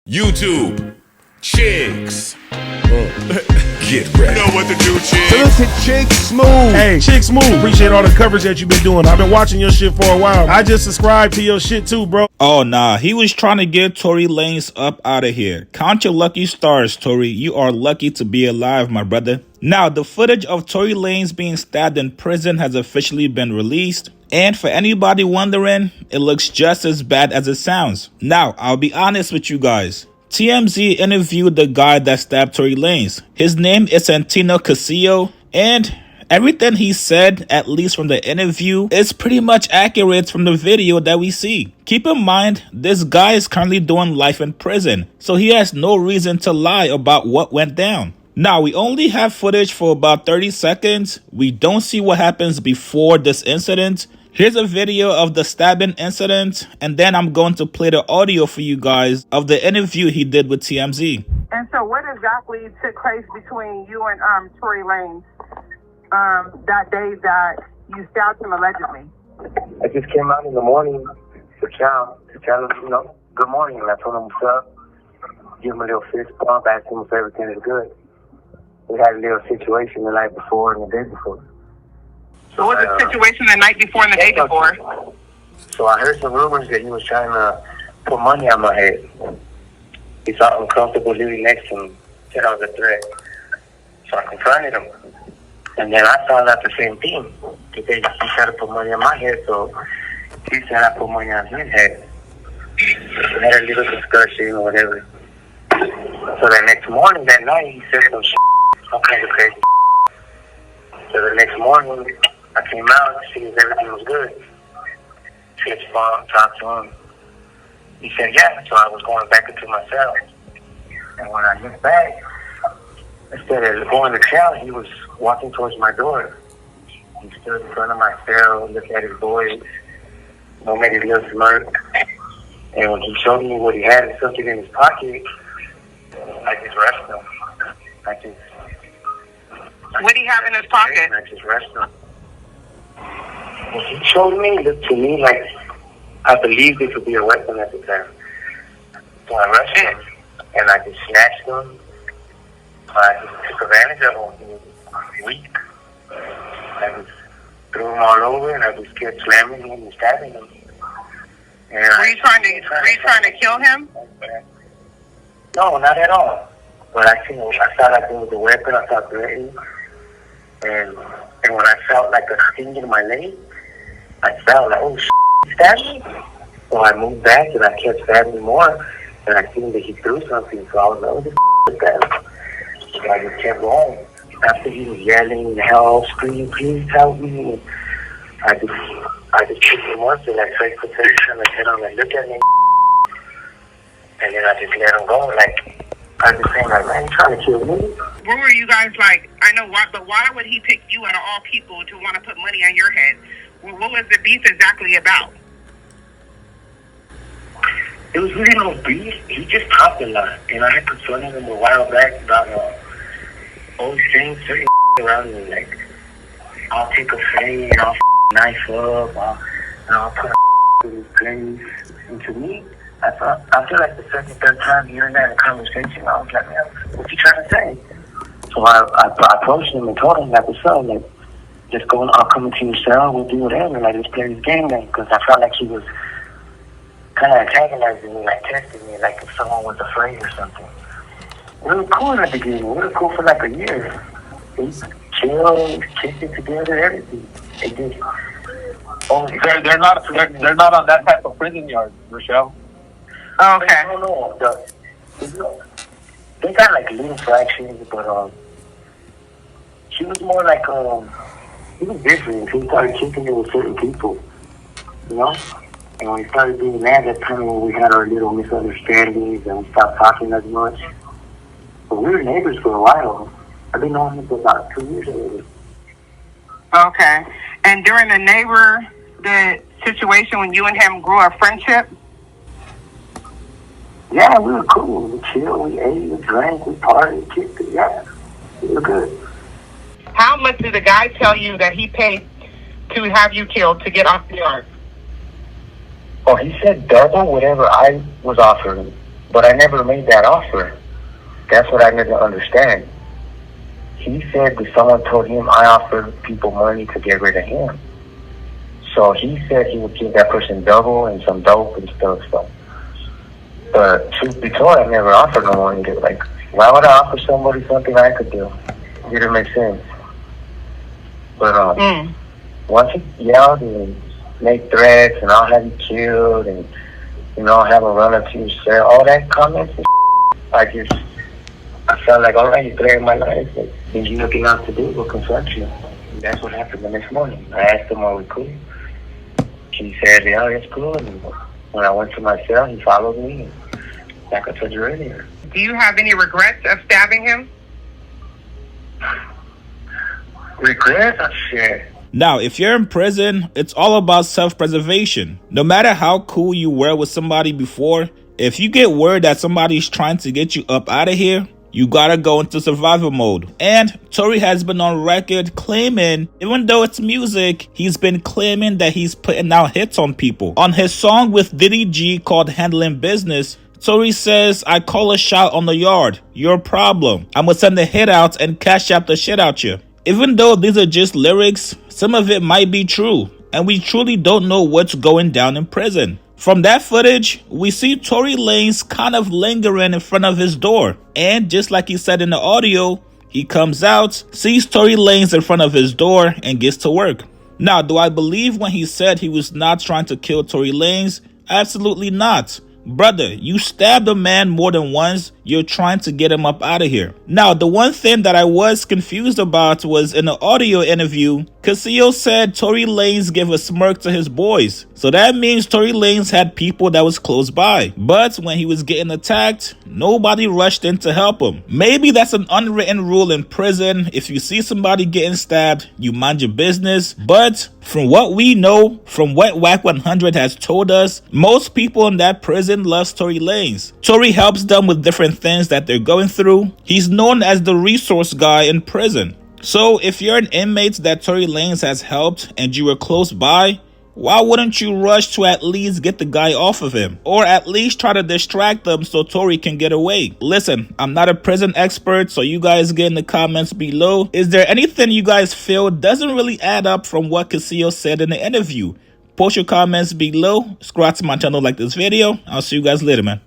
YouTube, chicks. Get ready. You know what to do, chicks. Listen, Chick Smooth. Hey, Chick Smooth. Appreciate all the coverage that you've been doing. I've been watching your shit for a while. I just subscribed to your shit too, bro. Oh, nah. He was trying to get Tory Lanez up out of here. Count your lucky stars, Tory. You are lucky to be alive, my brother. Now, the footage of Tory Lanez being stabbed in prison has officially been released. And for anybody wondering, it looks just as bad as it sounds. Now, I'll be honest with you guys. TMZ interviewed the guy that stabbed Tory Lanez. His name is Santino Casillo, and everything he said, at least from the interview, is pretty much accurate from the video that we see. Keep in mind, this guy is currently doing life in prison, so he has no reason to lie about what went down. Now, we only have footage for about 30 seconds. We don't see what happens before this incident. Here's a video of the stabbing incident, and then I'm going to play the audio for you guys of the interview he did with TMZ. And so what exactly took place between you and Tory Lanez that day that you stabbed him allegedly? I just came out in the morning to tell him, good morning. And I told him what's up, give him a little fist bump, asked him if everything is good. We had a little situation the night before and the day before. So what was the situation the night before and the day before? So I heard some rumors that he was trying to put money on my head. He felt uncomfortable living next to him, said I was a threat. So I confronted him. And then I found out the same thing. He tried to put money on my head, so he said I put money on his head. We had a little discussion or whatever. So the next morning, that night, he said some kinds of crazy. So the next morning, I came out to see if everything was good. Fist bump, talked to him. He said, yeah, so I was going back into my cell. And when I looked back, instead of going to cell, he was walking towards my door. He stood in front of my cell, looked at his boys, made his little smirk. And when he showed me what he had and something in his pocket, I just rushed him. What did he have in his pocket? I just rushed him. When he showed me, it looked to me like I believed it could be a weapon at the time. So I rushed him, and I just snatched him. I just took advantage of him. He was weak. I just threw him all over, and I just kept slamming him and stabbing him. And were you trying to kill him? No, not at all. But I felt like it was a weapon. I felt threatened. And when I felt like a sting in my leg, I felt like, oh, he stabbed me. So I moved back and I kept stabbing more. And I seen that he threw something. So I was like, oh, this is that. So I just kept going. After he was yelling, help, screaming, please help me. And I just kicked him once in that straight position. I said, look at me. And then I just let him go. Like, I was just saying, like, man, you trying to kill me? What were you guys like? I know why, but why would he pick you out of all people to want to put money on your head? What was the beef exactly about? It was really no beef. He just talked a lot. And I had confronted him a while back about always saying certain around me. Like, I'll take a fade, I'll knife up, I'll put a in his place. And to me, I feel like the second, third time hearing that in a conversation, I was like, man, what you trying to say? So I approached him and told him, like, what's up? Like, just go, I'll come into your cell, we'll do whatever. Like, let's play this game then. Because I felt like he was kind of antagonizing me, like testing me, like if someone was afraid or something. We were cool in the beginning. We were cool for like a year. We chilled, kicked it together, everything. They did. They're not on that type of prison yard, Rochelle. Okay. No. They got like little fractions, but she was more like he was different. He started kicking it with certain people, you know. And when he started doing that, that's kind of when we had our little misunderstandings and we stopped talking as much. But we were neighbors for a while. I've been knowing him for about 2 years already. Okay. And during the situation when you and him grew a friendship? Yeah, we were cool. We chilled, we ate, we drank, we partied, kicked it. Yeah, we were good. How much did the guy tell you that he paid to have you killed to get off the yard? Oh, he said double whatever I was offering him. But I never made that offer. That's what I didn't understand. He said that someone told him I offered people money to get rid of him. So he said he would give that person double and some dope and stuff. So, but truth be told, I never offered no money. Like, why would I offer somebody something I could do? It didn't make sense. But once he yelled and made threats and I'll have you killed and, you know, have a run up to your cell, all that comments and I felt like, all right, you're threatening my life. Like, there's nothing else to do but confront you. And that's what happened the next morning. I asked him, are we cool? He said, yeah, it's cool. And when I went to my cell, he followed me. And like I told you earlier. Do you have any regrets of stabbing him? Regrets? Oh, shit. Now, if you're in prison, it's all about self-preservation. No matter how cool you were with somebody before, if you get word that somebody's trying to get you up out of here, you gotta go into survival mode. And Tory has been on record claiming, even though it's music, he's been claiming that he's putting out hits on people. On his song with Diddy G called Handling Business, Tory says, I call a shot on the yard. Your problem. I'ma send the hit out and cash out the shit out you. Even though these are just lyrics, some of it might be true. And we truly don't know what's going down in prison. From that footage, we see Tory Lanez kind of lingering in front of his door. And just like he said in the audio, he comes out, sees Tory Lanez in front of his door, and gets to work. Now, do I believe when he said he was not trying to kill Tory Lanez? Absolutely not. Brother, you stabbed a man more than once. You're trying to get him up out of here. Now, the one thing that I was confused about was in the audio interview, Castillo said Tory Lanez gave a smirk to his boys. So that means Tory Lanez had people that was close by. But when he was getting attacked, nobody rushed in to help him. Maybe that's an unwritten rule in prison. If you see somebody getting stabbed, you mind your business. But from what we know, from what Wack 100 has told us, most people in that prison loves Tory Lanez. Tory helps them with different things that they're going through. He's known as the resource guy in prison. So if you're an inmate that Tory Lanez has helped and you were close by, why wouldn't you rush to at least get the guy off of him? Or at least try to distract them so Tory can get away? Listen, I'm not a prison expert, so you guys get in the comments below. Is there anything you guys feel doesn't really add up from what Castillo said in the interview? Post your comments below. Subscribe to my channel, like this video. I'll see you guys later, man.